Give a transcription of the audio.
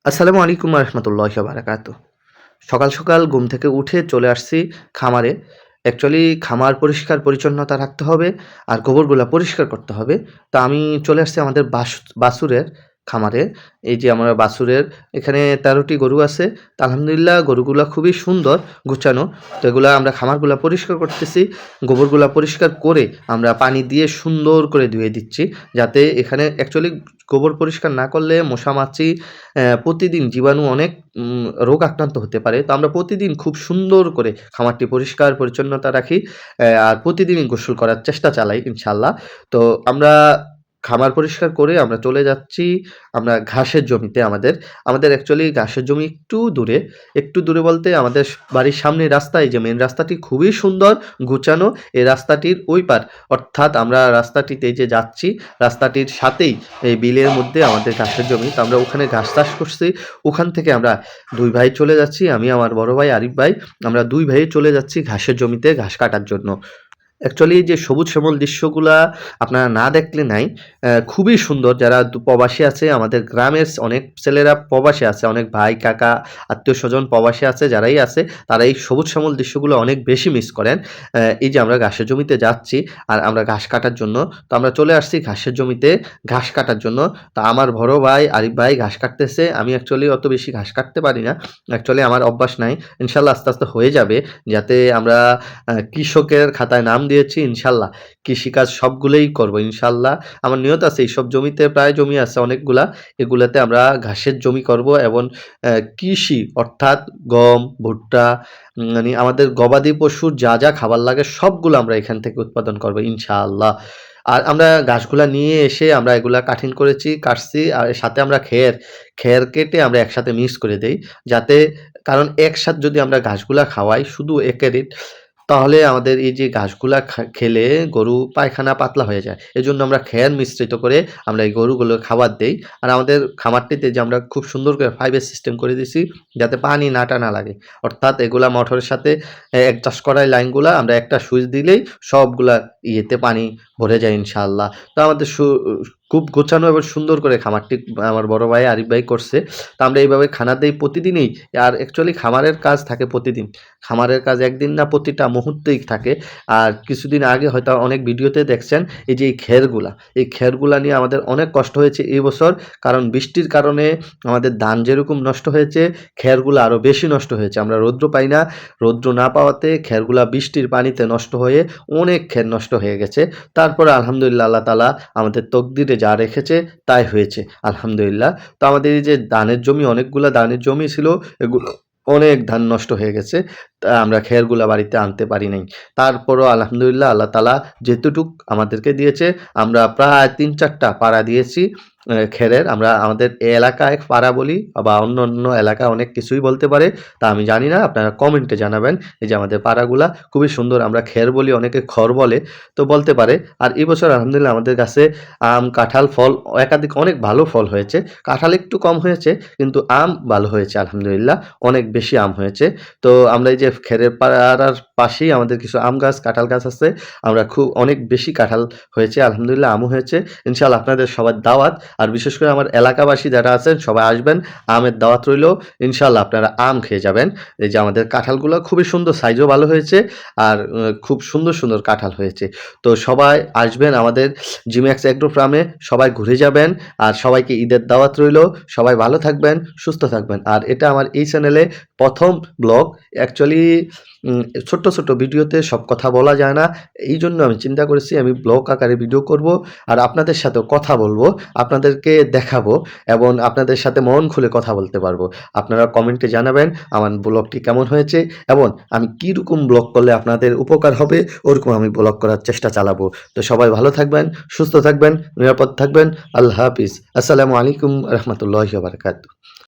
আসসালামু আলাইকুম রহমতুল্লাহি ওয়া বারাকাতুহু। সকাল, সকাল ঘুম থেকে উঠে চলে আসছি খামারে। অ্যাকচুয়ালি খামার পরিষ্কার পরিচ্ছন্নতা রাখতে হবে আর গোবরগুলা পরিষ্কার করতে হবে। তো আমি চলে আসছি আমাদের বাছুরের খামারে। এই যে আমার বাছুরের এখানে ১৩ টি গরু আছে। তো আলহামদুলিল্লাহ গরুগুলা খুবই সুন্দর গুছানো। তো এগুলা আমরা খামারগুলা পরিষ্কার করতেছি। গোবরগুলা পরিষ্কার করে আমরা পানি দিয়ে সুন্দর করে ধুয়ে দিচ্ছি। যাতে এখানে অ্যাকচুয়ালি গোবর পরিষ্কার না করলে মশা, মাছি প্রতিদিন জীবাণু অনেক রোগ আক্রান্ত হতে পারে। তো আমরা প্রতিদিন খুব সুন্দর করে খামারটি পরিষ্কার পরিচ্ছন্নতা রাখি। আর প্রতিদিনই গোসল করার চেষ্টা চালাই ইনশাআল্লাহ। তো আমরা খামার পরিষ্কার করে আমরা চলে যাচ্ছি আমরা ঘাসের জমিতে আমাদের অ্যাকচুয়ালি ঘাসের জমি একটু দূরে বলতে আমাদের বাড়ির সামনের রাস্তা, এই যে মেইন রাস্তাটি খুবই সুন্দর গুছানো। এই রাস্তাটির ওই পার অর্থাৎ আমরা রাস্তাটিতে এই যে যাচ্ছি, রাস্তাটির সাথেই এই বিলের মধ্যে আমাদের ঘাসের জমি। তো আমরা ওখানে ঘাস চাষ করছি। ওখান থেকে আমরা ২ ভাই চলে যাচ্ছি। আমি, আমার বড় ভাই আরিফ ভাই। আমরা ২ ভাই চলে যাচ্ছি ঘাসের জমিতে ঘাস কাটার জন্য। অ্যাকচুয়ালি যে সবুজ শ্যামল দৃশ্যগুলা আপনারা না দেখলে নাই। খুবই সুন্দর। যারা প্রবাসী আছে, আমাদের গ্রামের অনেক ছেলেরা প্রবাসী আছে, অনেক ভাই, কাকা, আত্মীয়স্বজন প্রবাসী আছে, যারাই আছে তারা এই সবুজ শ্যামল দৃশ্যগুলো অনেক বেশি মিস করেন। এই যে আমরা ঘাসের জমিতে যাচ্ছি আর আমরা ঘাস কাটার জন্য। তো আমরা চলে আসছি ঘাসের জমিতে ঘাস কাটার জন্য। তো আমার বড় ভাই আরিফ ভাই ঘাস কাটতেছে। আমি অ্যাকচুয়ালি অত বেশি ঘাস কাটতে পারি না। অ্যাকচুয়ালি আমার অভ্যাস নাই। ইনশাআল্লাহ আস্তে, আস্তে হয়ে যাবে। যাতে আমরা কৃষকের খাতায় নাম দিয়েছি ইনশাআল্লাহ। কৃষিকাজ সবগুলোই করব ইনশাআল্লাহ। আমার নিয়ত আছে এইসব জমিতে, প্রায় জমি আছে অনেকগুলা। এগুলাতে আমরা ঘাসের জমি করব এবং কৃষি অর্থাৎ গম, ভুট্টা, মানে আমাদের গবাদি পশুর যা খাবার লাগে সবগুলো আমরা এখান থেকে উৎপাদন করব ইনশাআল্লাহ। আর আমরা ঘাসগুলা নিয়ে এসে আমরা এগুলা কাটছি আর সাথে আমরা খের কেটে আমরা একসাথে মিক্স করে দেই। যাতে, কারণ একসাথে যদি আমরা ঘাসগুলা খাওয়াই শুধু একেরই, তাহলে আমাদের এই যে ঘাসগুলা খেলে গরু পায়খানা পাতলা হয়ে যায়। এজন্য আমরা খের মিশ্রিত করে আমরা এই গরুগুলো খাবার দেই। আর আমাদের খামারটিতে যে আমরা খুব সুন্দর করে পাইপের সিস্টেম করে দিছি, যাতে পানি না টানা লাগে। অর্থাৎ এগুলা মোটরের সাথে অ্যাডজাস্ট করা এই লাইনগুলা আমরা একটা সুইচ দিলেই সবগুলা ইয়েতে পানি ভরে যায় ইনশাআল্লাহ। তো আমাদের খুব গোছানো এবং সুন্দর করে খামারটি আমার বড় ভাই আরিফ ভাই করছে। তো আমরা এইভাবে খানা দেই প্রতিদিনই। আর অ্যাকচুয়ালি খামারের কাজ থাকে প্রতিদিন। খামারের কাজ একদিন না, প্রতিটা মুহূর্তেই থাকে। আর কিছুদিন আগে হয়তো অনেক ভিডিওতে দেখছেন এই যে এই খেরগুলা নিয়ে আমাদের অনেক কষ্ট হয়েছে এই বছর। কারণ বৃষ্টির কারণে আমাদের ধান যেরকম নষ্ট হয়েছে, খেরগুলা আরও বেশি নষ্ট হয়েছে। আমরা রৌদ্র পাই না। রৌদ্র না পাওয়াতে খেরগুলা বৃষ্টির পানিতে নষ্ট হয়ে অনেক খের নষ্ট হয়ে গেছে। তারপরে আলহামদুলিল্লাহ আল্লাহ তাআলা আমাদের তকদিরে যা রেখেছে তাই হয়েছে আলহামদুলিল্লাহ। তো আমাদের এই যে ধানের জমি, অনেকগুলা ধানের জমি ছিল, এগুলো অনেক ধান নষ্ট হয়ে গেছে। তা আমরা খেরগুলা বাড়িতে আনতে পারি নাই। তারপরও আলহামদুলিল্লাহ আল্লাহ তাআলা যেতটুক আমাদেরকে দিয়েছে, আমরা প্রায় ৩-৪ টা পাড়া দিয়েছি খেরের। আমরা আমাদের এই এলাকায় পাড়া বলি বা অন্য এলাকায় অনেক কিছুই বলতে পারে। তা আমি জানি না, আপনারা কমেন্টে জানাবেন। এই যে আমাদের পাড়াগুলা খুবই সুন্দর, আমরা খের বলি, অনেকে খড় বলে, তো বলতে পারে। আর এই বছর আলহামদুলিল্লাহ আমাদের গাছে আম, কাঁঠাল, ফল একাধিক অনেক ভালো ফল হয়েছে। কাঁঠাল একটু কম হয়েছে, কিন্তু আম ভালো হয়েছে আলহামদুলিল্লাহ, অনেক বেশি আম হয়েছে। তো আমরা এই যে খেরের পাড়ার পাশেই আমাদের কিছু আম গাছ, কাঁঠাল গাছ আছে। আমরা অনেক বেশি কাঁঠাল হয়েছে আলহামদুলিল্লাহ, আমও হয়েছে। ইনশাআল্লাহ আপনাদের সবার দাওয়াত। আর বিশেষ করে আমার এলাকাবাসী যারা আছেন সবাই আসবেন, আমের দাওয়াত রইল। ইনশাআল্লাহ আপনারা আম খেয়ে যাবেন। এই যে আমাদের কাঁঠালগুলো খুবই সুন্দর, সাইজও ভালো হয়েছে আর খুব সুন্দর সুন্দর কাঁঠাল হয়েছে। তো সবাই আসবেন আমাদের জিম্যাক্স এগ্রো ফার্মে, সবাই ঘুরে যাবেন। আর সবাইকে ঈদের দাওয়াত রইল। সবাই ভালো থাকবেন, সুস্থ থাকবেন। আর এটা আমার এই চ্যানেলে প্রথম ব্লগ। অ্যাকচুয়ালি ছোট্ট ভিডিওতে সব কথা বলা যায় না। এইজন্য আমি চিন্তা করেছি আমি ব্লগ আকারে ভিডিও করব আর আপনাদের সাথেও কথা বলবো, আপনাদেরকে দেখাবো এবং আপনাদের সাথে মন খুলে কথা বলতে পারবো। আপনারা কমেন্টে জানাবেন আমার ব্লগটি কেমন হয়েছে এবং আমি কীরকম ব্লগ করলে আপনাদের উপকার হবে, ওরকম আমি ব্লগ করার চেষ্টা চালাবো। তো সবাই ভালো থাকবেন, সুস্থ থাকবেন, নিরাপদ থাকবেন। আল্লাহ হাফিজ। আসসালামু আলাইকুম রহমতুল্লাহি ওয়া বারাকাতুহু।